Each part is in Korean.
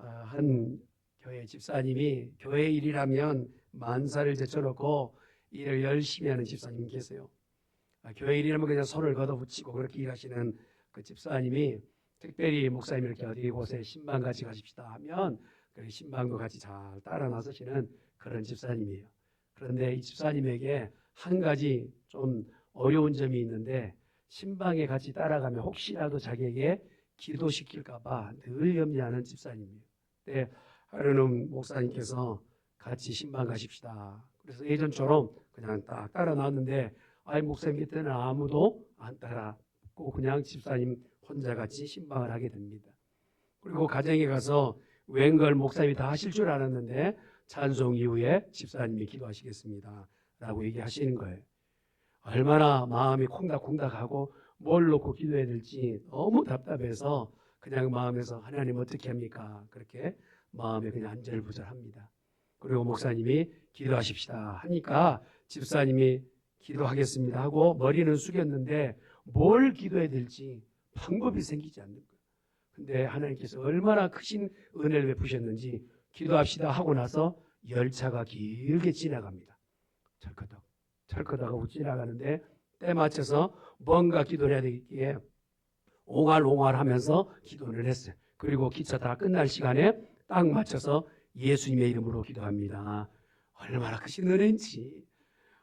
한 교회 집사님이 교회 일이라면 만사를 제쳐놓고 일을 열심히 하는 집사님 계세요. 교회 일이라면 그냥 손을 걷어붙이고 그렇게 일하시는 그 집사님이 특별히 목사님 이렇게 어디 곳에 신방 같이 가십시다 하면 그 신방도 같이 잘 따라 나서시는 그런 집사님이에요. 그런데 이 집사님에게 한 가지 좀 어려운 점이 있는데 신방에 같이 따라가면 혹시라도 자기에게 기도시킬까봐 늘 염려하는 집사님이에요. 근데 하루는 목사님께서 같이 신방 가십시다. 그래서 예전처럼 그냥 딱 따라 나왔는데 목사님 그때는 아무도 안 따라고 그냥 집사님 혼자 같이 신방을 하게 됩니다. 그리고 가정에 가서 웬걸 목사님이 다 하실 줄 알았는데 찬송 이후에 집사님이 기도하시겠습니다 라고 얘기하시는 거예요. 얼마나 마음이 콩닥콩닥하고 뭘 놓고 기도해야 될지 너무 답답해서 그냥 마음에서 하나님 어떻게 합니까? 그렇게 마음에 그냥 안절부절합니다. 그리고 목사님이 기도하십시다 하니까 집사님이 기도하겠습니다 하고 머리는 숙였는데 뭘 기도해야 될지 방법이 생기지 않는 거예요. 근데 하나님께서 얼마나 크신 은혜를 베푸셨는지 기도합시다 하고 나서 열차가 길게 지나갑니다. 철커덕 철커덕하고 지나가는데 때 맞춰서 뭔가 기도를 해야 되기에 옹알옹알 하면서 기도를 했어요. 그리고 기차 다 끝날 시간에 딱 맞춰서 예수님의 이름으로 기도합니다. 얼마나 크신 은혜인지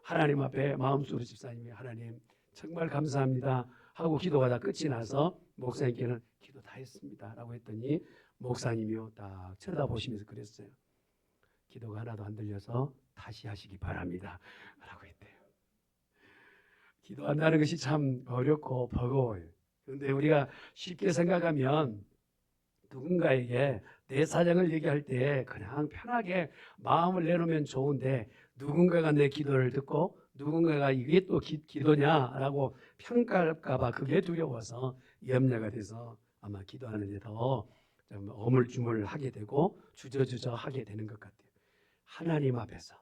하나님 앞에 마음속으로 집사님이 하나님 정말 감사합니다 하고 기도가 다 끝이 나서 목사님께는 기도 다 했습니다 라고 했더니 목사님이요 딱 쳐다보시면서 그랬어요. 기도가 하나도 안 들려서 다시 하시기 바랍니다 라고 했대요. 기도한다는 것이 참 어렵고 버거워요. 그런데 우리가 쉽게 생각하면 누군가에게 내 사정을 얘기할 때 그냥 편하게 마음을 내놓으면 좋은데 누군가가 내 기도를 듣고 누군가가 이게 또 기도냐라고 평가할까 봐 그게 두려워서 염려가 돼서 아마 기도하는데 더 좀 어물쭈물하게 되고 주저주저 하게 되는 것 같아요. 하나님 앞에서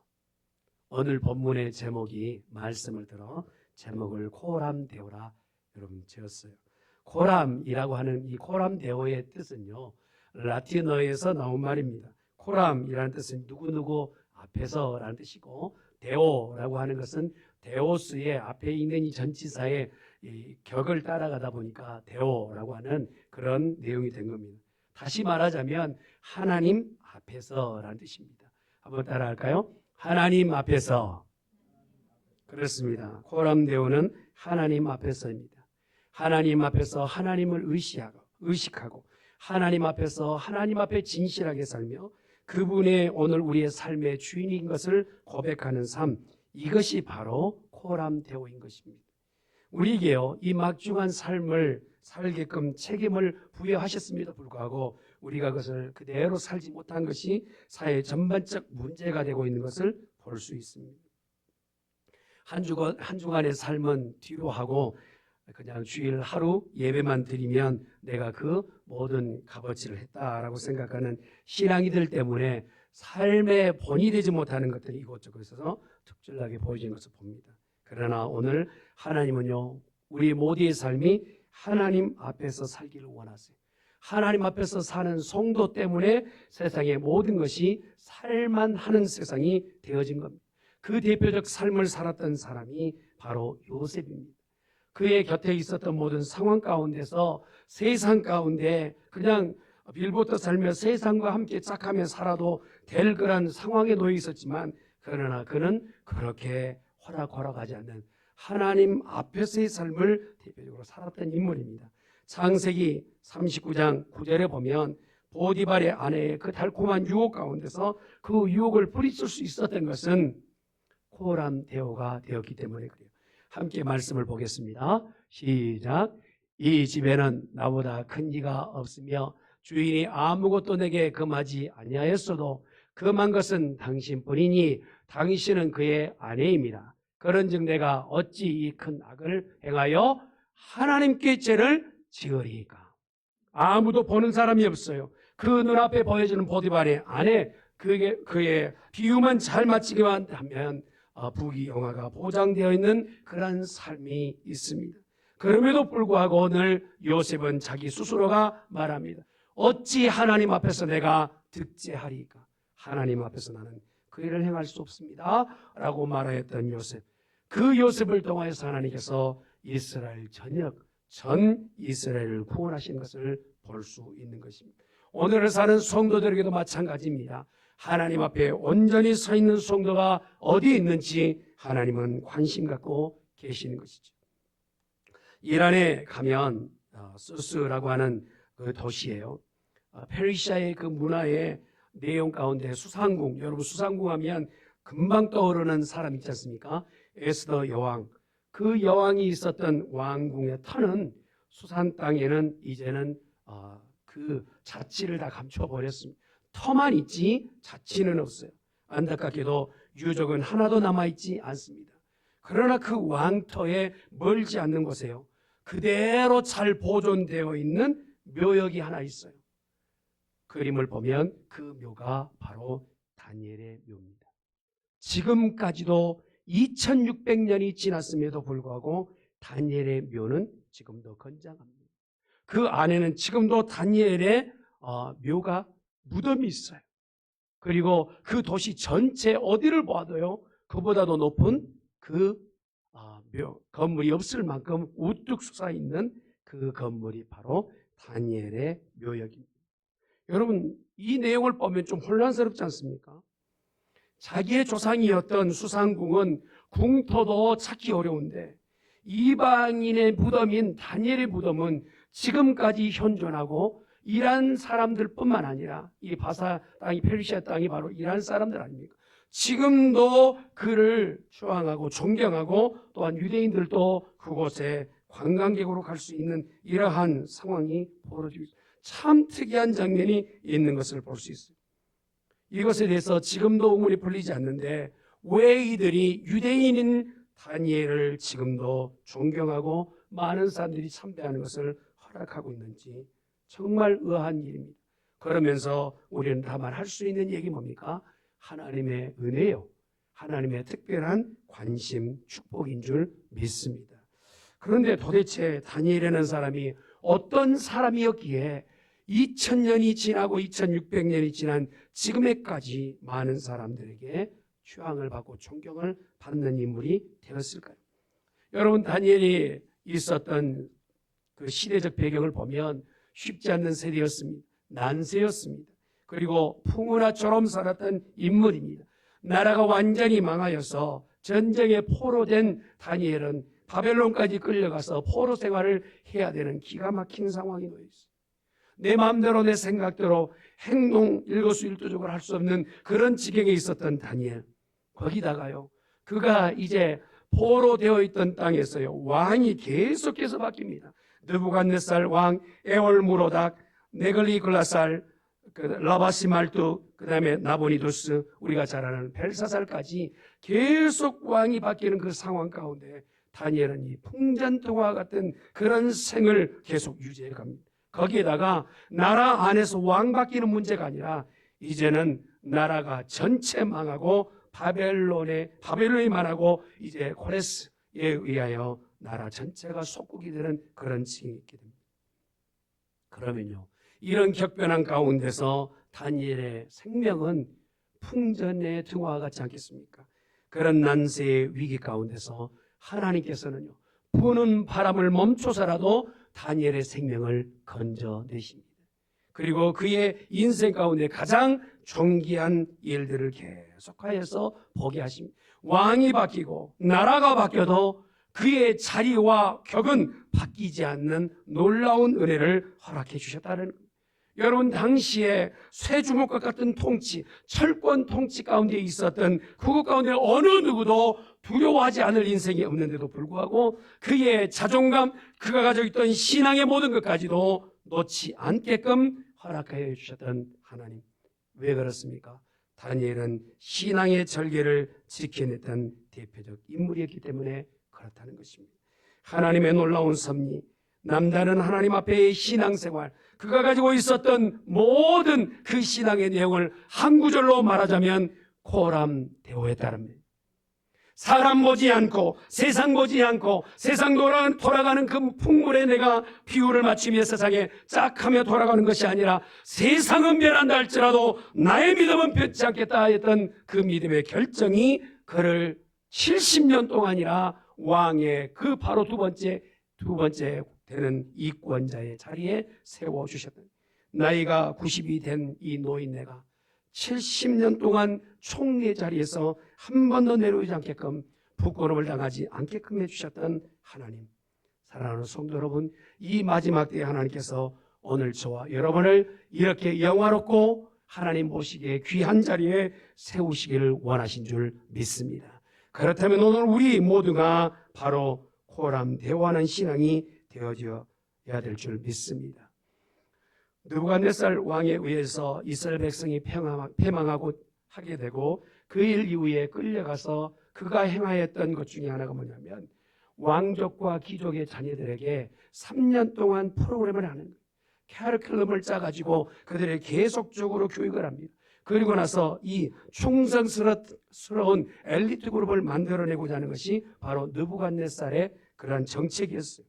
오늘 본문의 제목이 말씀을 들어 제목을 코람데오라 여러분 지었어요. 코람이라고 하는 이 코람데오의 뜻은요 라틴어에서 나온 말입니다. 코람이라는 뜻은 누구누구 앞에서라는 뜻이고 데오라고 하는 것은 데오스의 앞에 있는 이 전치사의 이 격을 따라가다 보니까 데오라고 하는 그런 내용이 된 겁니다. 다시 말하자면 하나님 앞에서라는 뜻입니다. 한번 따라할까요? 하나님 앞에서. 그렇습니다. 코람데오는 하나님 앞에서입니다. 하나님 앞에서 하나님을 의식하고 하나님 앞에서 하나님 앞에 진실하게 살며 그분의 오늘 우리의 삶의 주인인 것을 고백하는 삶, 이것이 바로 코람데오인 것입니다. 우리에게요 이 막중한 삶을 살게끔 책임을 부여하셨음에도 불구하고 우리가 그것을 그대로 살지 못한 것이 사회 전반적 문제가 되고 있는 것을 볼 수 있습니다. 한 주간의 삶은 뒤로 하고 그냥 주일 하루 예배만 드리면 내가 그 모든 값어치를 했다라고 생각하는 신앙이들 때문에 삶의 본이 되지 못하는 것들이 이곳저곳 있어서 특출나게 보여지는 것을 봅니다. 그러나 오늘 하나님은요 우리 모두의 삶이 하나님 앞에서 살기를 원하세요. 하나님 앞에서 사는 성도 때문에 세상의 모든 것이 살만하는 세상이 되어진 겁니다. 그 대표적 삶을 살았던 사람이 바로 요셉입니다. 그의 곁에 있었던 모든 상황 가운데서 세상 가운데 그냥 빌보드 살며 세상과 함께 짝하며 살아도 될 그런 상황에 놓여 있었지만 그러나 그는 그렇게 호락호락하지 않는 하나님 앞에서의 삶을 대표적으로 살았던 인물입니다. 창세기 39장 9절에 보면 보디발의 아내의 그 달콤한 유혹 가운데서 그 유혹을 뿌리칠 수 있었던 것은 코람데오가 되었기 때문에 그래요. 함께 말씀을 보겠습니다. 시작. 이 집에는 나보다 큰 이가 없으며 주인이 아무것도 내게 금하지 아니하였어도 금한 것은 당신뿐이니 당신은 그의 아내입니다. 그런즉 내가 어찌 이 큰 악을 행하여 하나님께 죄를 지으리까. 아무도 보는 사람이 없어요. 그 눈앞에 보여지는 보디발의 아내 그의 비유만 잘 맞추기만 하면 부귀영화가 보장되어 있는 그런 삶이 있습니다. 그럼에도 불구하고 오늘 요셉은 자기 스스로가 말합니다. 어찌 하나님 앞에서 내가 득제하리까? 하나님 앞에서 나는 그 일을 행할 수 없습니다 라고 말하였던 요셉, 그 요셉을 통하여서 하나님께서 이스라엘 전 이스라엘을 구원하신 것을 볼 수 있는 것입니다. 오늘을 사는 성도들에게도 마찬가지입니다. 하나님 앞에 온전히 서 있는 성도가 어디 있는지 하나님은 관심 갖고 계시는 것이죠. 이란에 가면 수스라고 하는 그 도시예요. 페르시아의 그 문화의 내용 가운데 수상궁, 여러분 수상궁 하면 금방 떠오르는 사람 있지 않습니까? 에스더 여왕. 그 여왕이 있었던 왕궁의 터는 수산 땅에는 이제는 그 자취를 다 감춰버렸습니다. 터만 있지 자취는 없어요. 안타깝게도 유적은 하나도 남아있지 않습니다. 그러나 그 왕터에 멀지 않는 곳에요, 그대로 잘 보존되어 있는 묘역이 하나 있어요. 그림을 보면 그 묘가 바로 다니엘의 묘입니다. 지금까지도 2600년이 지났음에도 불구하고 다니엘의 묘는 지금도 건장합니다. 그 안에는 지금도 다니엘의 묘가 무덤이 있어요. 그리고 그 도시 전체 어디를 봐도요, 그보다도 높은 그 묘, 건물이 없을 만큼 우뚝 솟아 있는 그 건물이 바로 다니엘의 묘역입니다. 여러분, 이 내용을 보면 좀 혼란스럽지 않습니까? 자기의 조상이었던 수상궁은 궁토도 찾기 어려운데 이방인의 무덤인 다니엘의 무덤은 지금까지 현존하고 이란 사람들뿐만 아니라 이 바사 땅이, 페르시아 땅이 바로 이란 사람들 아닙니까? 지금도 그를 추앙하고 존경하고 또한 유대인들도 그곳에 관광객으로 갈 수 있는 이러한 상황이 벌어지고 있습니다. 참 특이한 장면이 있는 것을 볼 수 있어요. 이것에 대해서 지금도 의문이 풀리지 않는데 왜 이들이 유대인인 다니엘을 지금도 존경하고 많은 사람들이 참배하는 것을 허락하고 있는지 정말 의아한 일입니다. 그러면서 우리는 다만 할 수 있는 얘기 뭡니까? 하나님의 은혜요, 하나님의 특별한 관심, 축복인 줄 믿습니다. 그런데 도대체 다니엘이라는 사람이 어떤 사람이었기에 2000년이 지나고 2600년이 지난 지금에까지 많은 사람들에게 추앙을 받고 존경을 받는 인물이 되었을까요? 여러분, 다니엘이 있었던 그 시대적 배경을 보면 쉽지 않는 세대였습니다. 난세였습니다. 그리고 풍운하처럼 살았던 인물입니다. 나라가 완전히 망하여서 전쟁에 포로된 다니엘은 바벨론까지 끌려가서 포로 생활을 해야 되는 기가 막힌 상황이 놓여 있어요. 내 마음대로 내 생각대로 행동 일거수일투족을 할 수 없는 그런 지경에 있었던 다니엘, 거기다가요 그가 이제 포로되어 있던 땅에서요 왕이 계속해서 바뀝니다. 느부갓네살 왕, 에올무로닥, 네글리글라살, 라바시말뚝, 그 다음에 나보니두스, 우리가 잘 아는 벨사살까지 계속 왕이 바뀌는 그 상황 가운데 다니엘은 이 풍전등화 같은 그런 생을 계속 유지해 갑니다. 거기에다가 나라 안에서 왕 바뀌는 문제가 아니라 이제는 나라가 전체 망하고 바벨론이 망하고 이제 코레스에 의하여 나라 전체가 속국이 되는 그런 징이 있게 됩니다. 그러면요, 이런 격변한 가운데서 다니엘의 생명은 풍전의 등화와 같지 않겠습니까? 그런 난세의 위기 가운데서 하나님께서는요 부는 바람을 멈춰서라도 다니엘의 생명을 건져내십니다. 그리고 그의 인생 가운데 가장 존귀한 일들을 계속하여서 보게 하십니다. 왕이 바뀌고 나라가 바뀌어도 그의 자리와 격은 바뀌지 않는 놀라운 은혜를 허락해 주셨다는 겁니다. 여러분, 당시에 쇠주먹과 같은 통치, 철권 통치 가운데 있었던 그것 가운데 어느 누구도 두려워하지 않을 인생이 없는데도 불구하고 그의 자존감, 그가 가지고 있던 신앙의 모든 것까지도 놓지 않게끔 허락하여 주셨던 하나님, 왜 그렇습니까? 다니엘은 신앙의 절개를 지켜냈던 대표적 인물이었기 때문에 그렇다는 것입니다. 하나님의 놀라운 섭리, 남다른 하나님 앞에의 신앙생활, 그가 가지고 있었던 모든 그 신앙의 내용을 한 구절로 말하자면 코람데오에 따릅니다. 사람 보지 않고 세상 보지 않고 세상 돌아가는 그 풍물에 내가 비율을 맞추며 세상에 짝하며 돌아가는 것이 아니라 세상은 변한다 할지라도 나의 믿음은 변치 않겠다 했던 그 믿음의 결정이 그를 70년 동안이나 왕의 그 바로 두 번째 되는 이권자의 자리에 세워주셨다. 나이가 90이 된 이 노인네가 70년 동안 총리 자리에서 한 번도 내려오지 않게끔 부끄러움을 당하지 않게끔 해주셨던 하나님. 사랑하는 성도 여러분, 이 마지막 때에 하나님께서 오늘 저와 여러분을 이렇게 영화롭고 하나님 보시기에 귀한 자리에 세우시기를 원하신 줄 믿습니다. 그렇다면 오늘 우리 모두가 바로 코람 대화하는 신앙이 되어져야 될 줄 믿습니다. 느부갓네살 왕에 의해서 이스라엘 백성이 패망하고 하게 되고 그 일 이후에 끌려가서 그가 행하였던 것 중에 하나가 뭐냐면 왕족과 귀족의 자녀들에게 3년 동안 프로그램을 하는 거예요. 캐리큘럼을 짜가지고 그들에게 계속적으로 교육을 합니다. 그리고 나서 이 충성스러운 엘리트 그룹을 만들어내고자 하는 것이 바로 느부갓네살의 그러한 정책이었어요.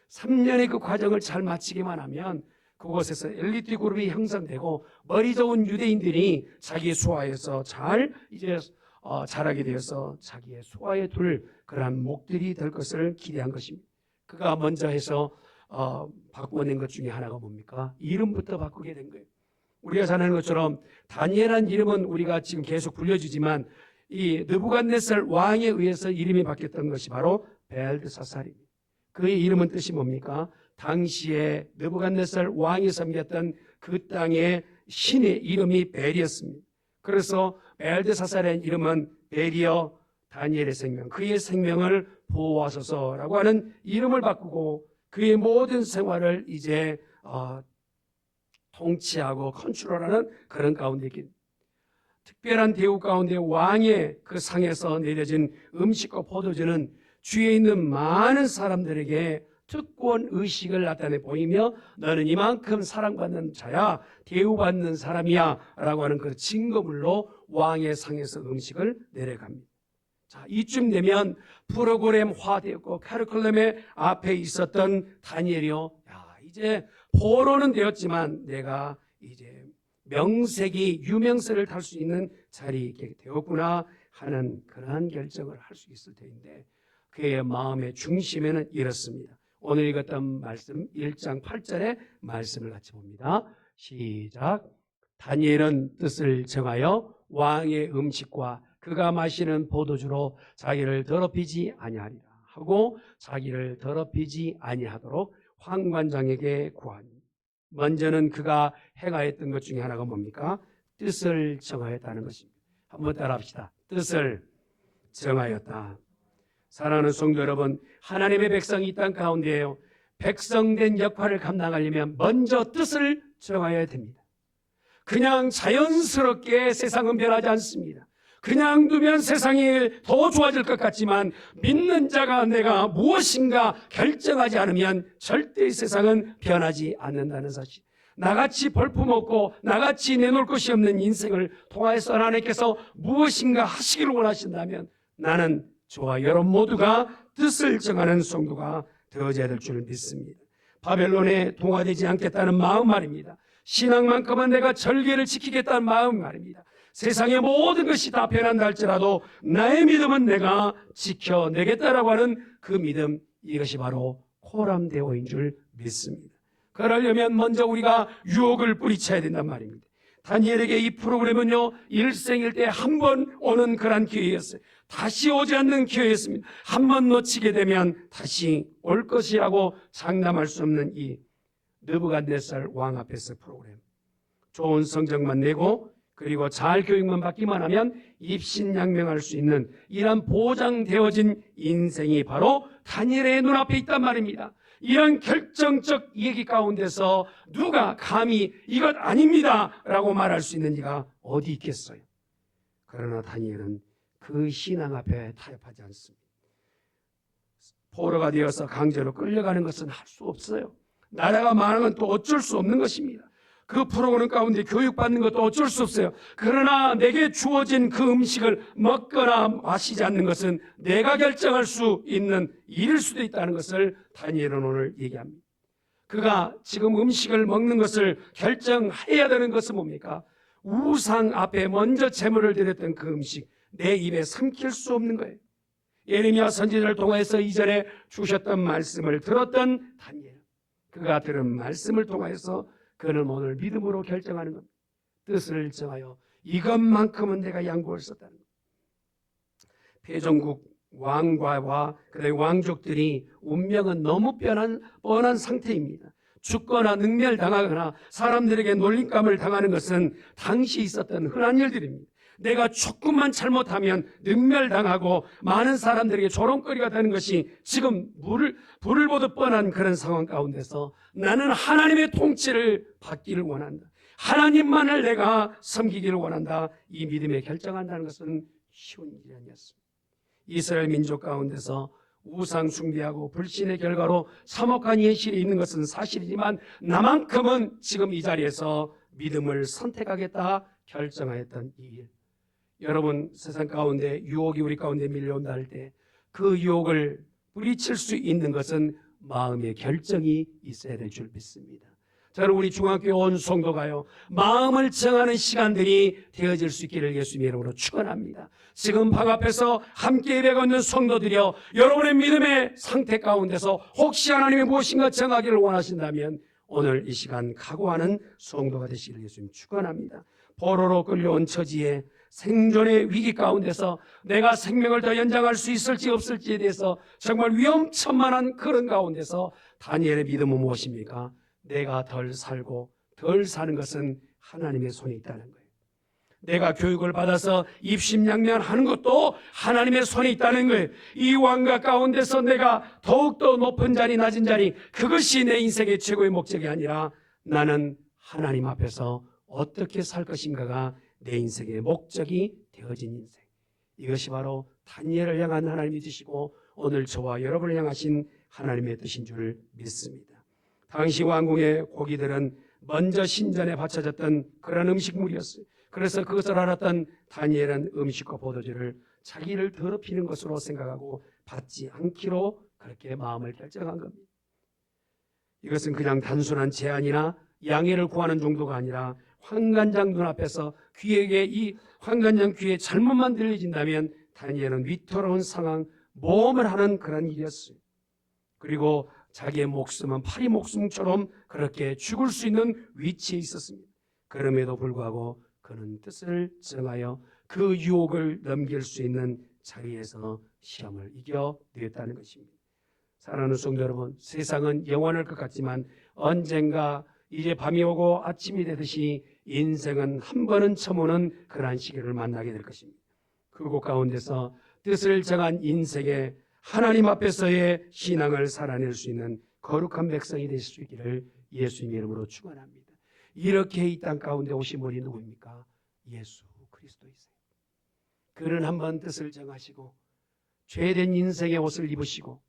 3년의 그 과정을 잘 마치기만 하면 그곳에서 엘리트 그룹이 형성되고 머리 좋은 유대인들이 자기 수하에서 잘 자라게 되어서 자기의 수하에 둘 그러한 목들이 될 것을 기대한 것입니다. 그가 먼저 해서 바꿔낸 것 중에 하나가 뭡니까? 이름부터 바꾸게 된 거예요. 우리가 잘 아는 것처럼 다니엘이라는 이름은 우리가 지금 계속 불려주지만 이 느부갓네살 왕에 의해서 이름이 바뀌었던 것이 바로 벨드사살입니다. 그의 이름은 뜻이 뭡니까? 당시에 느부갓네살 왕이 섬겼던 그 땅의 신의 이름이 벨이었습니다. 그래서 벨드사살의 이름은 벨이여 다니엘의 생명, 그의 생명을 보호하소서라고 하는 이름을 바꾸고 그의 모든 생활을 이제 통치하고 컨트롤하는 그런 가운데 있긴 특별한 대우 가운데 왕의 그 상에서 내려진 음식과 포도주는 주위에 있는 많은 사람들에게 특권 의식을 나타내 보이며 너는 이만큼 사랑받는 자야, 대우받는 사람이야 라고 하는 그 증거물로 왕의 상에서 음식을 내려갑니다. 자, 이쯤 되면 프로그램화되었고 카리큘럼의 앞에 있었던 다니엘이요, 야, 이제 포로는 되었지만 내가 이제 명색이 유명세를 탈 수 있는 자리에 되었구나 하는 그러한 결정을 할 수 있을 텐데 그의 마음의 중심에는 이렇습니다. 오늘 읽었던 말씀 1장 8절의 말씀을 같이 봅니다. 시작. 다니엘은 뜻을 정하여 왕의 음식과 그가 마시는 포도주로 자기를 더럽히지 아니하리라 하고 자기를 더럽히지 아니하도록 황관장에게 구하니 먼저는 그가 행하였던 것 중에 하나가 뭡니까? 뜻을 정하였다는 것입니다. 한번 따라합시다. 뜻을 정하였다. 사랑하는 성도 여러분, 하나님의 백성이 이 땅 가운데에요, 백성된 역할을 감당하려면 먼저 뜻을 정하여야 됩니다. 그냥 자연스럽게 세상은 변하지 않습니다. 그냥 두면 세상이 더 좋아질 것 같지만 믿는 자가 내가 무엇인가 결정하지 않으면 절대 세상은 변하지 않는다는 사실. 나같이 볼품없고 나같이 내놓을 것이 없는 인생을 통하여서 하나님께서 무엇인가 하시기를 원하신다면 나는 저와 여러분 모두가 뜻을 정하는 성도가 되어져야 될 줄 믿습니다. 바벨론에 동화되지 않겠다는 마음 말입니다. 신앙만큼은 내가 절개를 지키겠다는 마음 말입니다. 세상의 모든 것이 다 변한다 할지라도 나의 믿음은 내가 지켜내겠다라고 하는 그 믿음, 이것이 바로 코람 대오인 줄 믿습니다. 그러려면 먼저 우리가 유혹을 뿌리쳐야 된단 말입니다. 다니엘에게 이 프로그램은요, 일생일 때 한 번 오는 그런 기회였어요. 다시 오지 않는 기회였습니다. 한 번 놓치게 되면 다시 올 것이라고 장담할 수 없는 이 느부갓네살 왕 앞에서 프로그램. 좋은 성적만 내고 그리고 잘 교육만 받기만 하면 입신양명할 수 있는 이런 보장되어진 인생이 바로 다니엘의 눈앞에 있단 말입니다. 이런 결정적 얘기 가운데서 누가 감히 이것 아닙니다 라고 말할 수 있는 이가 어디 있겠어요? 그러나 다니엘은 그 신앙 앞에 타협하지 않습니다. 포로가 되어서 강제로 끌려가는 것은 할 수 없어요. 나라가 망하는 건 또 어쩔 수 없는 것입니다. 그 프로그램 가운데 교육받는 것도 어쩔 수 없어요. 그러나 내게 주어진 그 음식을 먹거나 마시지 않는 것은 내가 결정할 수 있는 일일 수도 있다는 것을 다니엘은 오늘 얘기합니다. 그가 지금 음식을 먹는 것을 결정해야 되는 것은 뭡니까? 우상 앞에 먼저 제물을 드렸던 그 음식, 내 입에 삼킬 수 없는 거예요. 예레미야 선지자를 통해서 이전에 주셨던 말씀을 들었던 다니엘, 그가 들은 말씀을 통해서 그는 오늘 믿음으로 결정하는 겁니다. 뜻을 정하여 이것만큼은 내가 양보할 수 없다는 겁니다. 패전국 왕과와 그의 왕족들이 운명은 너무 뻔한 상태입니다. 죽거나 능멸당하거나 사람들에게 놀림감을 당하는 것은 당시 있었던 흔한 일들입니다. 내가 조금만 잘못하면 능멸당하고 많은 사람들에게 조롱거리가 되는 것이 지금 불을 보듯 뻔한 그런 상황 가운데서 나는 하나님의 통치를 받기를 원한다. 하나님만을 내가 섬기기를 원한다. 이 믿음에 결정한다는 것은 쉬운 일이 아니었습니다. 이스라엘 민족 가운데서 우상 숭배하고 불신의 결과로 참혹한 현실이 있는 것은 사실이지만 나만큼은 지금 이 자리에서 믿음을 선택하겠다 결정하였던 이 일. 여러분, 세상 가운데 유혹이 우리 가운데 밀려온다 할 때 그 유혹을 뿌리칠 수 있는 것은 마음의 결정이 있어야 될 줄 믿습니다. 저는 우리 중학교에 온 성도가요, 마음을 정하는 시간들이 되어질 수 있기를 예수님의 이름으로 축원합니다. 지금 방 앞에서 함께 예배하고 있는 성도들이여, 여러분의 믿음의 상태 가운데서 혹시 하나님이 무엇인가 정하기를 원하신다면 오늘 이 시간 각오하는 성도가 되시기를 예수님 축원합니다. 포로로 끌려온 처지에 생존의 위기 가운데서 내가 생명을 더 연장할 수 있을지 없을지에 대해서 정말 위험천만한 그런 가운데서 다니엘의 믿음은 무엇입니까? 내가 덜 살고 덜 사는 것은 하나님의 손에 있다는 거예요. 내가 교육을 받아서 입심양면하는 것도 하나님의 손에 있다는 거예요. 이 왕가 가운데서 내가 더욱더 높은 자리 낮은 자리, 그것이 내 인생의 최고의 목적이 아니라 나는 하나님 앞에서 어떻게 살 것인가가 내 인생의 목적이 되어진 인생. 이것이 바로 다니엘을 향한 하나님의 뜻이고 오늘 저와 여러분을 향하신 하나님의 뜻인 줄 믿습니다. 당시 왕궁의 고기들은 먼저 신전에 바쳐졌던 그런 음식물이었어요. 그래서 그것을 알았던 다니엘은 음식과 포도주를 자기를 더럽히는 것으로 생각하고 받지 않기로 그렇게 마음을 결정한 겁니다. 이것은 그냥 단순한 제안이나 양해를 구하는 정도가 아니라 환관장 눈앞에서 귀에게 이 환관장 귀에 잘못만 들려진다면 다니엘은 위태로운 상황, 모험을 하는 그런 일이었어요. 그리고 자기의 목숨은 파리 목숨처럼 그렇게 죽을 수 있는 위치에 있었습니다. 그럼에도 불구하고 그는 뜻을 정하여 그 유혹을 넘길 수 있는 자리에서 시험을 이겨냈다는 것입니다. 사랑하는 성도 여러분, 세상은 영원할 것 같지만 언젠가 이제 밤이 오고 아침이 되듯이 인생은 한 번은 처음오는 그러한 시기를 만나게 될 것입니다. 그곳 가운데서 뜻을 정한 인생에 하나님 앞에서의 신앙을 살아낼 수 있는 거룩한 백성이 되실 수 있기를 예수님의 이름으로 축원합니다. 이렇게 이 땅 가운데 오신 분이 누구입니까? 예수 그리스도이세요. 그는 한번 뜻을 정하시고 죄된 인생의 옷을 입으시고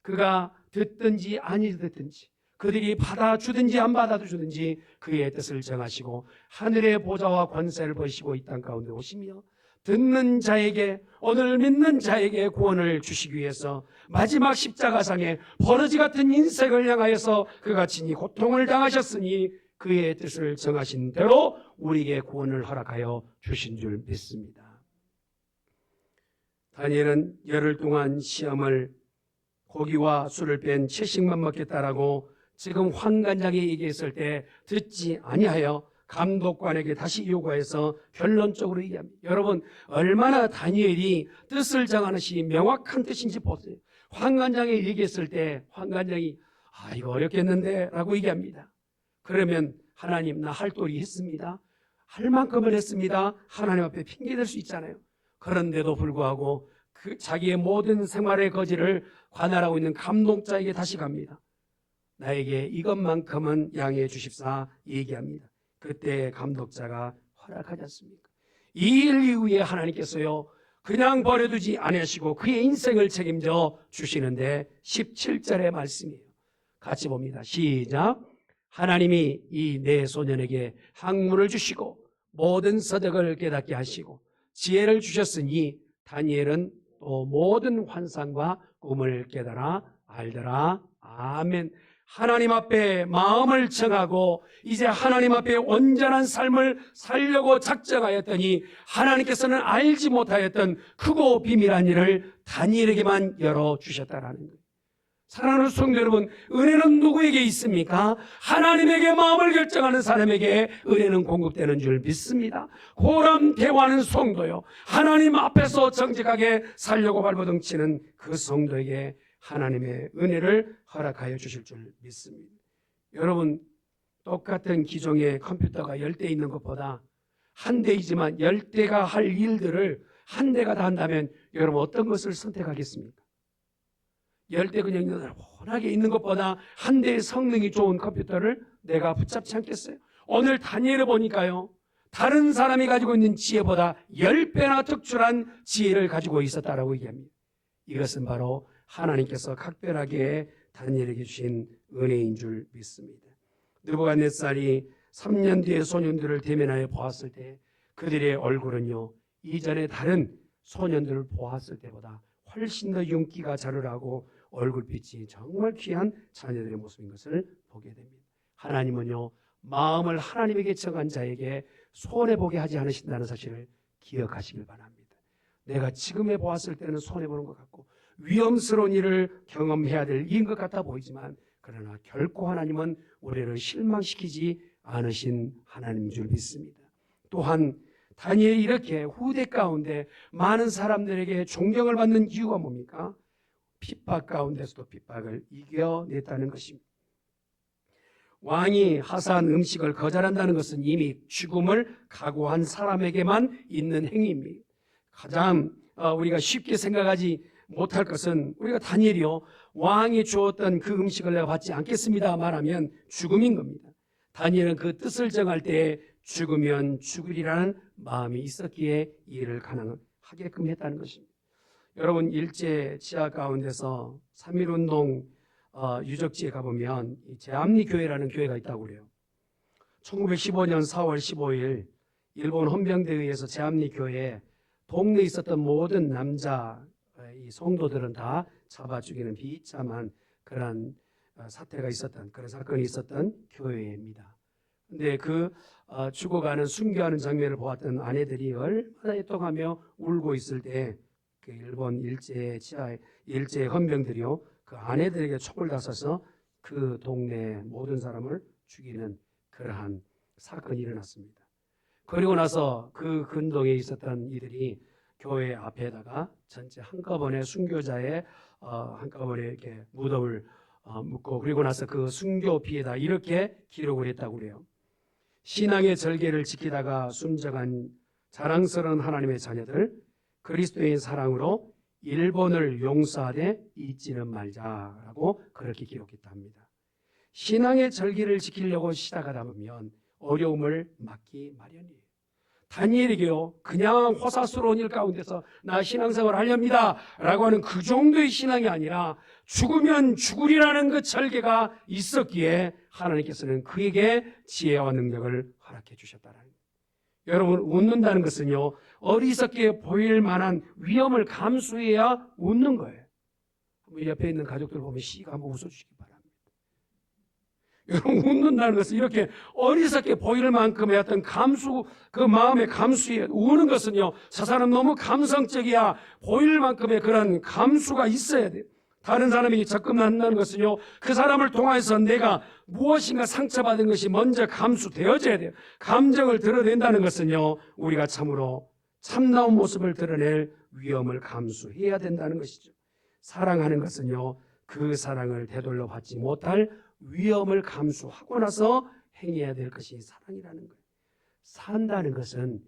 그가 듣든지 아니 듣든지 그들이 받아주든지 안 받아주든지 그의 뜻을 정하시고 하늘의 보좌와 권세를 버리시고 이 땅 가운데 오시며 듣는 자에게, 오늘 믿는 자에게 구원을 주시기 위해서 마지막 십자가상에 버러지 같은 인생을 향하여서 그가 친히 고통을 당하셨으니 그의 뜻을 정하신 대로 우리에게 구원을 허락하여 주신 줄 믿습니다. 다니엘은 열흘 동안 시험을 고기와 술을 뺀 채식만 먹겠다라고 지금 환관장이 얘기했을 때 듣지 아니하여 감독관에게 다시 요구해서 결론적으로 얘기합니다. 여러분, 얼마나 다니엘이 뜻을 정하는 시 명확한 뜻인지 보세요. 환관장이 얘기했을 때 환관장이 이거 어렵겠는데 라고 얘기합니다. 그러면 하나님, 나 할 도리 했습니다. 할 만큼은 했습니다. 하나님 앞에 핑계댈 수 있잖아요. 그런데도 불구하고 그 자기의 모든 생활의 거지를 관할하고 있는 감독자에게 다시 갑니다. 나에게 이것만큼은 양해해 주십사 얘기합니다. 그때 감독자가 허락하지 않습니까? 이 일 이후에 하나님께서요 그냥 버려두지 않으시고 그의 인생을 책임져 주시는데 17절의 말씀이에요. 같이 봅니다. 시작. 하나님이 이 네 소년에게 학문을 주시고 모든 서적을 깨닫게 하시고 지혜를 주셨으니 다니엘은 또 모든 환상과 꿈을 깨달아 알더라. 아멘. 하나님 앞에 마음을 정하고 이제 하나님 앞에 온전한 삶을 살려고 작정하였더니 하나님께서는 알지 못하였던 크고 비밀한 일을 다니엘에게만 열어주셨다라는 거예요. 사랑하는 성도 여러분, 은혜는 누구에게 있습니까? 하나님에게 마음을 결정하는 사람에게 은혜는 공급되는 줄 믿습니다. 고람 대화하는 성도요, 하나님 앞에서 정직하게 살려고 발버둥치는 그 성도에게 하나님의 은혜를 허락하여 주실 줄 믿습니다. 여러분, 똑같은 기종의 컴퓨터가 10대 있는 것보다 한 대이지만 10대가 할 일들을 한 대가 다 한다면 여러분 어떤 것을 선택하겠습니까? 10대 그냥 원하게 있는 것보다 한 대의 성능이 좋은 컴퓨터를 내가 붙잡지 않겠어요? 오늘 다니엘을 보니까요, 다른 사람이 가지고 있는 지혜보다 10배나 특출한 지혜를 가지고 있었다라고 얘기합니다. 이것은 바로 하나님께서 각별하게 다니엘에게 주신 은혜인 줄 믿습니다. 느부갓네살이 3년 뒤에 소년들을 대면하여 보았을 때 그들의 얼굴은요, 이전에 다른 소년들을 보았을 때보다 훨씬 더 윤기가 자르라고 얼굴빛이 정말 귀한 자녀들의 모습인 것을 보게 됩니다. 하나님은요, 마음을 하나님에게 정한 자에게 손해보게 하지 않으신다는 사실을 기억하시길 바랍니다. 내가 지금에 보았을 때는 손해보는 것 같고 위험스러운 일을 경험해야 될 일인 것 같아 보이지만, 그러나 결코 하나님은 우리를 실망시키지 않으신 하나님인 줄 믿습니다. 또한 다니엘이 이렇게 후대 가운데 많은 사람들에게 존경을 받는 이유가 뭡니까? 핍박 가운데서도 핍박을 이겨냈다는 것입니다. 왕이 하사한 음식을 거절한다는 것은 이미 죽음을 각오한 사람에게만 있는 행위입니다. 가장 우리가 쉽게 생각하지 못할 것은, 우리가 다니엘이요, 왕이 주었던 그 음식을 내가 받지 않겠습니다 말하면 죽음인 겁니다. 다니엘은 그 뜻을 정할 때 죽으면 죽으리라는 마음이 있었기에 이 일을 가능하게끔 했다는 것입니다. 여러분, 일제 지하 가운데서 3.1운동 유적지에 가보면 제암리 교회라는 교회가 있다고 그래요. 1915년 4월 15일 일본 헌병대에 의해서 제암리 교회에 동네에 있었던 모든 남자 이 성도들은 다 잡아 죽이는 비참한 그런 사태가 있었던, 그런 사건이 있었던 교회입니다. 근데 그 죽어가는 순교하는 장면을 보았던 아내들이 얼마나 애통하며 울고 있을 때 그 일본 일제 헌병들이요, 그 아내들에게 촉을 다써서 그 동네 모든 사람을 죽이는 그러한 사건이 일어났습니다. 그리고 나서 그 근동에 있었던 이들이 교회 앞에다가 전체 한꺼번에 순교자의 한꺼번에 이렇게 무덤을 묻고, 그리고 나서 그 순교비에다 이렇게 기록을 했다고 그래요. 신앙의 절개를 지키다가 숨져간 자랑스러운 하나님의 자녀들, 그리스도의 사랑으로 일본을 용서하되 잊지는 말자라고 그렇게 기록했다 합니다. 신앙의 절기를 지키려고 시작하다 보면 어려움을 맞기 마련이에요. 다니엘에게요, 그냥 호사스러운 일 가운데서 나 신앙생활 하렵니다 라고 하는 그 정도의 신앙이 아니라 죽으면 죽으리라는 그 절개가 있었기에 하나님께서는 그에게 지혜와 능력을 허락해 주셨다는 거예요. 여러분, 웃는다는 것은요, 어리석게 보일 만한 위험을 감수해야 웃는 거예요. 옆에 있는 가족들 보면 씨가 한번 웃어주시기 바랍니다. 여러분, 웃는다는 것은 이렇게 어리석게 보일 만큼의 어떤 감수, 그 마음의 감수에 우는 것은요, 저 사람 너무 감성적이야 보일 만큼의 그런 감수가 있어야 돼요. 다른 사람에게 접근한다는 것은요, 그 사람을 통해서 내가 무엇인가 상처받은 것이 먼저 감수되어져야 돼요. 감정을 드러낸다는 것은요, 우리가 참으로 참나온 모습을 드러낼 위험을 감수해야 된다는 것이죠. 사랑하는 것은요, 그 사랑을 되돌려 받지 못할 위험을 감수하고 나서 행해야 될 것이 사랑이라는 거예요. 산다는 것은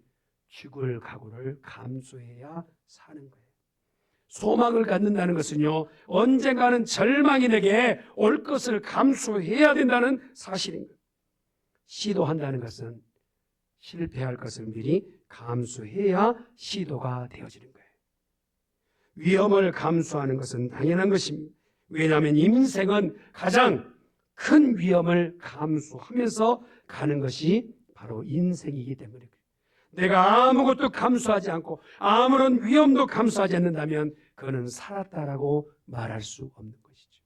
죽을 각오를 감수해야 사는 거예요. 소망을 갖는다는 것은요, 언젠가는 절망이 내게 올 것을 감수해야 된다는 사실인 거예요. 시도한다는 것은 실패할 것을 미리 감수해야 시도가 되어지는 거예요. 위험을 감수하는 것은 당연한 것입니다. 왜냐하면 인생은 가장 큰 위험을 감수하면서 가는 것이 바로 인생이기 때문에 내가 아무것도 감수하지 않고 아무런 위험도 감수하지 않는다면 그는 살았다라고 말할 수 없는 것이죠.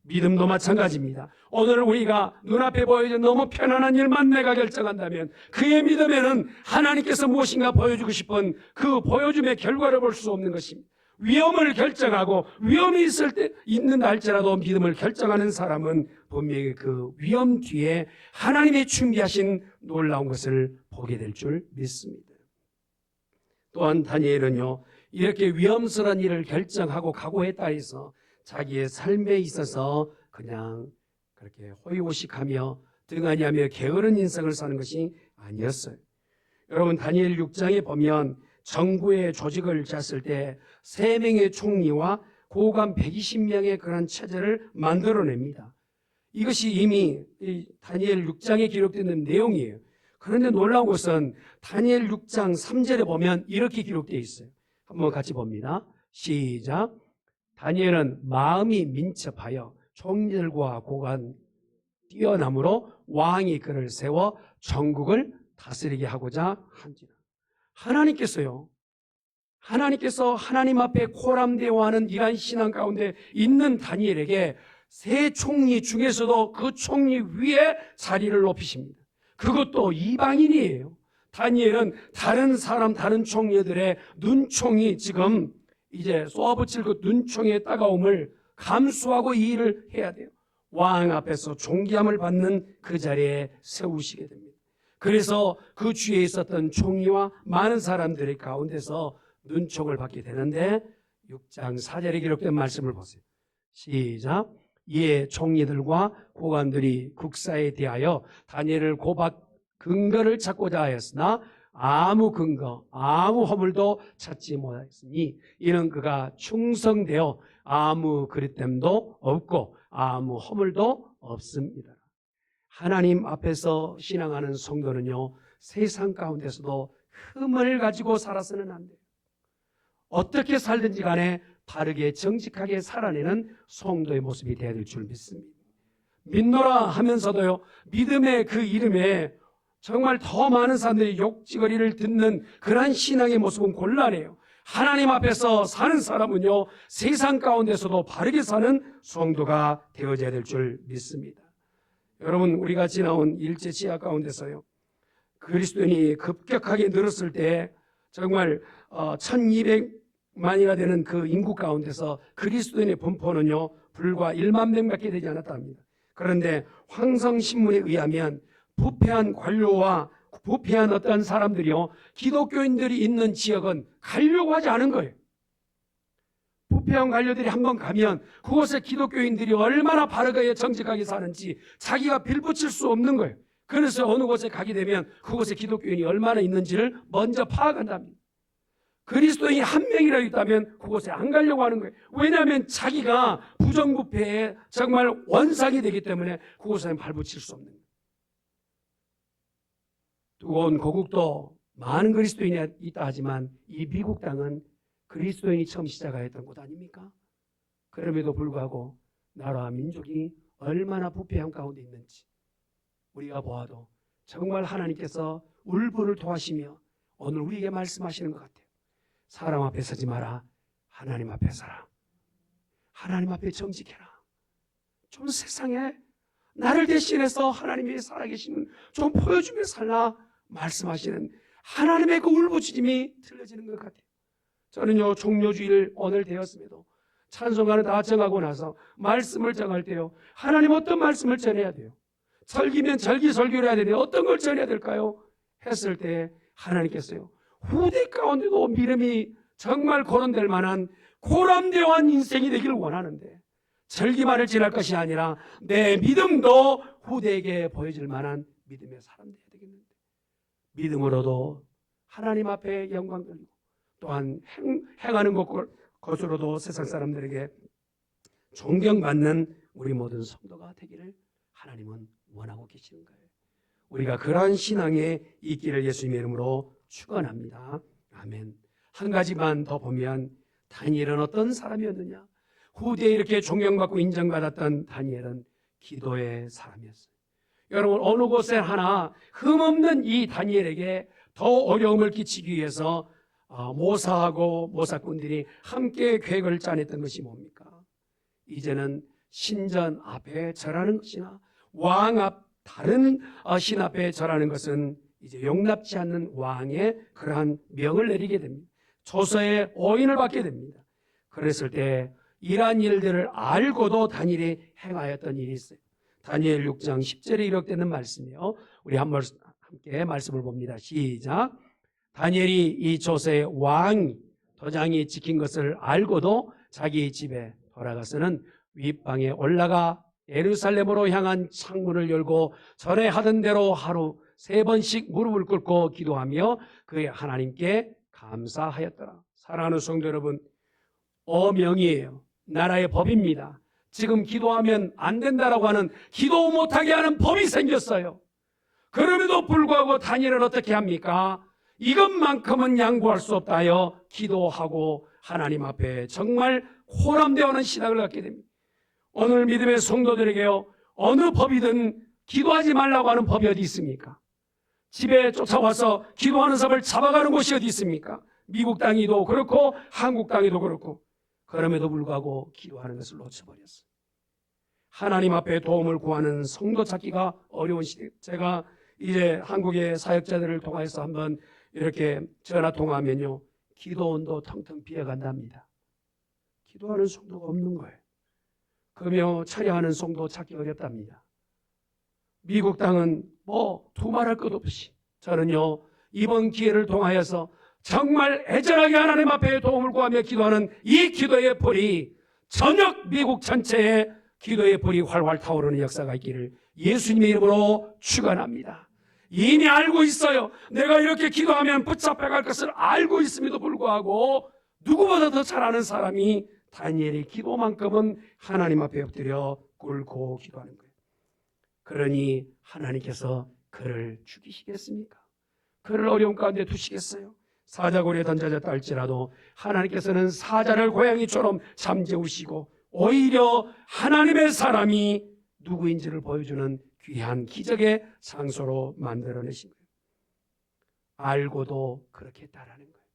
믿음도 마찬가지입니다. 오늘 우리가 눈앞에 보여져 너무 편안한 일만 내가 결정한다면 그의 믿음에는 하나님께서 무엇인가 보여주고 싶은 그 보여줌의 결과를 볼 수 없는 것입니다. 위험을 결정하고 위험이 있는다 할지라도 믿음을 결정하는 사람은 분명히 그 위험 뒤에 하나님의 준비하신 놀라운 것을 보게 될 줄 믿습니다. 또한 다니엘은요, 이렇게 위험스러운 일을 결정하고 각오했다 해서 자기의 삶에 있어서 그냥 그렇게 호의호식하며 등한히하며 게으른 인생을 사는 것이 아니었어요. 여러분, 다니엘 6장에 보면 정부의 조직을 짰을 때 3명의 총리와 고관 120명의 그런 체제를 만들어냅니다. 이것이 이미 다니엘 6장에 기록되는 내용이에요. 그런데 놀라운 것은 다니엘 6장 3절에 보면 이렇게 기록되어 있어요. 한번 같이 봅니다. 시작. 다니엘은 마음이 민첩하여 총리들과 고관 뛰어남으로 왕이 그를 세워 전국을 다스리게 하고자 한지라. 하나님께서 하나님 앞에 코람대오하는 이러한 신앙 가운데 있는 다니엘에게 세 총리 중에서도 그 총리 위에 자리를 높이십니다. 그것도 이방인이에요. 다니엘은 다른 총리들의 눈총이 지금 이제 쏘아붙일 그 눈총의 따가움을 감수하고 이 일을 해야 돼요. 왕 앞에서 존귀함을 받는 그 자리에 세우시게 됩니다. 그래서 그 주위에 있었던 총리와 많은 사람들의 가운데서 눈총을 받게 되는데 6장 4절에 기록된 말씀을 보세요. 시작. 이에 총리들과 고관들이 국사에 대하여 다니엘을 고박 근거를 찾고자 하였으나 아무 근거, 아무 허물도 찾지 못하였으니 이는 그가 충성되어 아무 그릇됨도 없고 아무 허물도 없습니다. 하나님 앞에서 신앙하는 성도는요, 세상 가운데서도 흠을 가지고 살아서는 안 돼요. 어떻게 살든지 간에 바르게 정직하게 살아내는 성도의 모습이 되어야 될 줄 믿습니다. 믿노라 하면서도요, 믿음의 그 이름에 정말 더 많은 사람들이 욕지거리를 듣는 그러한 신앙의 모습은 곤란해요. 하나님 앞에서 사는 사람은요, 세상 가운데서도 바르게 사는 성도가 되어져야 될 줄 믿습니다. 여러분, 우리가 지나온 일제 치하 가운데서요, 그리스도인이 급격하게 늘었을 때 정말 1200만이나 되는 그 인구 가운데서 그리스도인의 분포는요 불과 1만 명밖에 되지 않았답니다. 그런데 황성신문에 의하면 부패한 관료와 부패한 어떤 사람들이요 기독교인들이 있는 지역은 가려고 하지 않은 거예요. 부패한 관료들이 한번 가면 그곳에 기독교인들이 얼마나 바르게 정직하게 사는지 자기가 빌붙일 수 없는 거예요. 그래서 어느 곳에 가게 되면 그곳에 기독교인이 얼마나 있는지를 먼저 파악한답니다. 그리스도인이 한 명이라도 있다면 그곳에 안 가려고 하는 거예요. 왜냐하면 자기가 부정부패의 정말 원상이 되기 때문에 그곳에는 발붙일 수 없는 거예요. 뜨거운 고국도 많은 그리스도인이 있다 하지만 이 미국 땅은 그리스도인이 처음 시작하였던 곳 아닙니까? 그럼에도 불구하고 나라와 민족이 얼마나 부패한 가운데 있는지 우리가 보아도 정말 하나님께서 울분을 토하시며 오늘 우리에게 말씀하시는 것 같아요. 사람 앞에 서지 마라. 하나님 앞에 서라. 하나님 앞에 정직해라. 좀 세상에 나를 대신해서 하나님이 살아계시는 좀 보여주며 살라 말씀하시는 하나님의 그 울부짖음이 들려지는 것 같아요. 저는요 종료주일 오늘 되었음에도 찬송가를 다 정하고 나서 말씀을 정할 때요 하나님 어떤 말씀을 전해야 돼요? 절기면 절기설교를 해야 되는데 어떤 걸 전해야 될까요? 했을 때 하나님께서요 후대 가운데도 믿음이 정말 거론될 만한 고람되어한 인생이 되기를 원하는데 절기만을 지날 것이 아니라 내 믿음도 후대에게 보여질 만한 믿음의 사람 되어야 되겠는데 믿음으로도 하나님 앞에 영광 돌리고 또한 행하는 것으로도 세상 사람들에게 존경받는 우리 모든 성도가 되기를 하나님은 원하고 계시는 거예요. 우리가 그러한 신앙에 있기를 예수님의 이름으로 축원합니다. 아멘. 한 가지만 더 보면 다니엘은 어떤 사람이었느냐? 후대에 이렇게 존경받고 인정받았던 다니엘은 기도의 사람이었어요. 여러분, 어느 곳에 하나 흠없는 이 다니엘에게 더 어려움을 끼치기 위해서 모사하고 모사꾼들이 함께 계획을 짜냈던 것이 뭡니까? 이제는 신전 앞에 절하는 것이나 왕 앞 다른 신 앞에 절하는 것은 이제 용납지 않는 왕의 그러한 명을 내리게 됩니다. 조서의 오인을 받게 됩니다. 그랬을 때 이러한 일들을 알고도 다니엘이 행하였던 일이 있어요. 다니엘 6장 10절에 기록되는 말씀이요. 우리 함께 말씀을 봅니다. 시작. 다니엘이 이 조서의 왕 도장이 찍힌 것을 알고도 자기 집에 돌아가서는 윗방에 올라가 예루살렘으로 향한 창문을 열고 전에 하던 대로 하루 3번씩 무릎을 꿇고 기도하며 그의 하나님께 감사하였더라. 사랑하는 성도 여러분, 어명이에요. 나라의 법입니다. 지금 기도하면 안 된다라고 하는, 기도 못하게 하는 법이 생겼어요. 그럼에도 불구하고 다니엘은 어떻게 합니까? 이것만큼은 양보할 수 없다 하여 기도하고 하나님 앞에 정말 호람되어하는 신앙을 갖게 됩니다. 오늘 믿음의 성도들에게요, 어느 법이든 기도하지 말라고 하는 법이 어디 있습니까? 집에 쫓아와서 기도하는 사람을 잡아가는 곳이 어디 있습니까? 미국 땅이도 그렇고 한국 땅이도 그렇고. 그럼에도 불구하고 기도하는 것을 놓쳐버렸어요. 하나님 앞에 도움을 구하는 성도 찾기가 어려운 시대. 제가 이제 한국의 사역자들을 통해서 한번 이렇게 전화 통화하면요, 기도원도 텅텅 비어간답니다. 기도하는 성도가 없는 거예요. 금요 철야하는 성도 찾기 어렵답니다. 미국 땅은 뭐 두말할 것 없이, 저는요 이번 기회를 통하여서 정말 애절하게 하나님 앞에 도움을 구하며 기도하는 이 기도의 불이, 전역 미국 전체에 기도의 불이 활활 타오르는 역사가 있기를 예수님의 이름으로 축원합니다. 이미 알고 있어요. 내가 이렇게 기도하면 붙잡혀갈 것을 알고 있음에도 불구하고 누구보다 더 잘 아는 사람이 다니엘의 기도만큼은 하나님 앞에 엎드려 꿇고 기도하는 거예요. 그러니 하나님께서 그를 죽이시겠습니까? 그를 어려움 가운데 두시겠어요? 사자굴에 던져졌다 할지라도 하나님께서는 사자를 고양이처럼 잠재우시고 오히려 하나님의 사람이 누구인지를 보여주는 귀한 기적의 장소로 만들어내신 거예요. 알고도 그렇게 했다라는 거예요.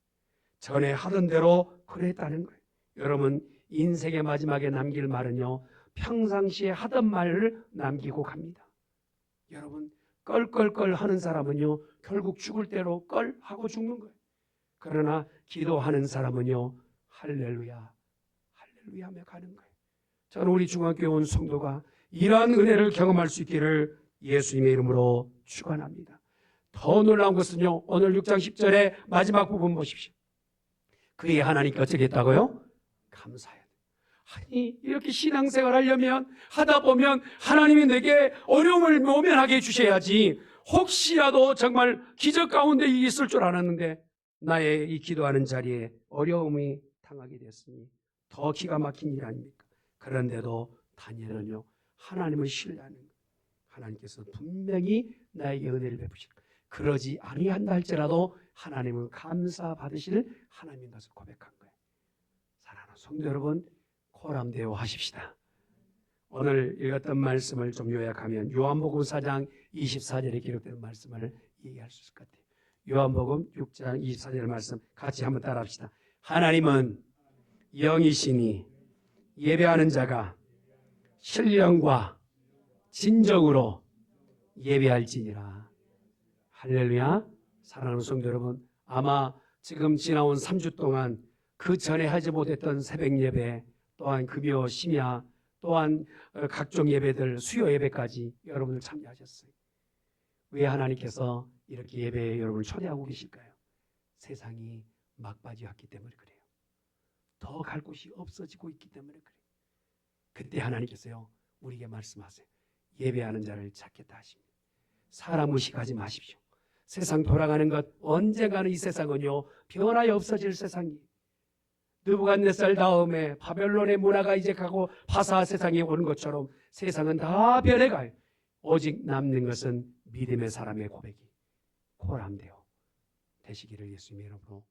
전에 하던 대로 그랬다는 거예요. 여러분, 인생의 마지막에 남길 말은요, 평상시에 하던 말을 남기고 갑니다. 여러분, 껄껄껄 하는 사람은요, 결국 죽을 대로 껄 하고 죽는 거예요. 그러나 기도하는 사람은요, 할렐루야, 할렐루야 하며 가는 거예요. 저는 우리 중학교에 온 성도가 이러한 은혜를 경험할 수 있기를 예수님의 이름으로 축원합니다. 더 놀라운 것은요, 오늘 6장 10절의 마지막 부분 보십시오. 그의 하나님께 어떻게 했다고요? 감사해야 돼요. 아니, 이렇게 신앙생활 하려면, 하다 보면 하나님이 내게 어려움을 모면하게 해주셔야지, 혹시라도 정말 기적 가운데 있을 줄 알았는데 나의 이 기도하는 자리에 어려움이 당하게 됐으니 더 기가 막힌 일 아닙니까? 그런데도 다니엘은요, 하나님을 신뢰하는 거예요. 하나님께서 분명히 나에게 은혜를 베푸실 거예요. 그러지 아니한다 할지라도 하나님은 감사 받으실 하나님인 것을 고백한 거예요. 사랑하는 성도 여러분, 호람되어 하십시다. 오늘 읽었던 말씀을 좀 요약하면 요한복음 4장 24절에 기록된 말씀을 얘기할 수 있을 것 같아요. 요한복음 6장 24절 말씀 같이 한번 따라합시다. 하나님은 영이시니 예배하는 자가 신령과 진정으로 예배할지니라. 할렐루야. 사랑하는 성도 여러분, 아마 지금 지나온 3주 동안 그 전에 하지 못했던 새벽 예배, 또한 금요 심야, 또한 각종 예배들, 수요 예배까지 여러분들 참여하셨어요. 왜 하나님께서 이렇게 예배에 여러분을 초대하고 계실까요? 세상이 막바지 왔기 때문에 그래요. 더 갈 곳이 없어지고 있기 때문에 그래요. 그때 하나님께서요, 우리에게 말씀하세요. 예배하는 자를 찾겠다 하십니다. 사람 의식하지 마십시오. 세상 돌아가는 것, 언젠가는 이 세상은요, 변화에 없어질 세상이에요. 느부갓네살 다음에 바벨론의 문화가 이제 가고 바사 세상에 오는 것처럼 세상은 다 변해가요. 오직 남는 것은 믿음의 사람의 고백이 호람되어 되시기를 예수님의 이름으로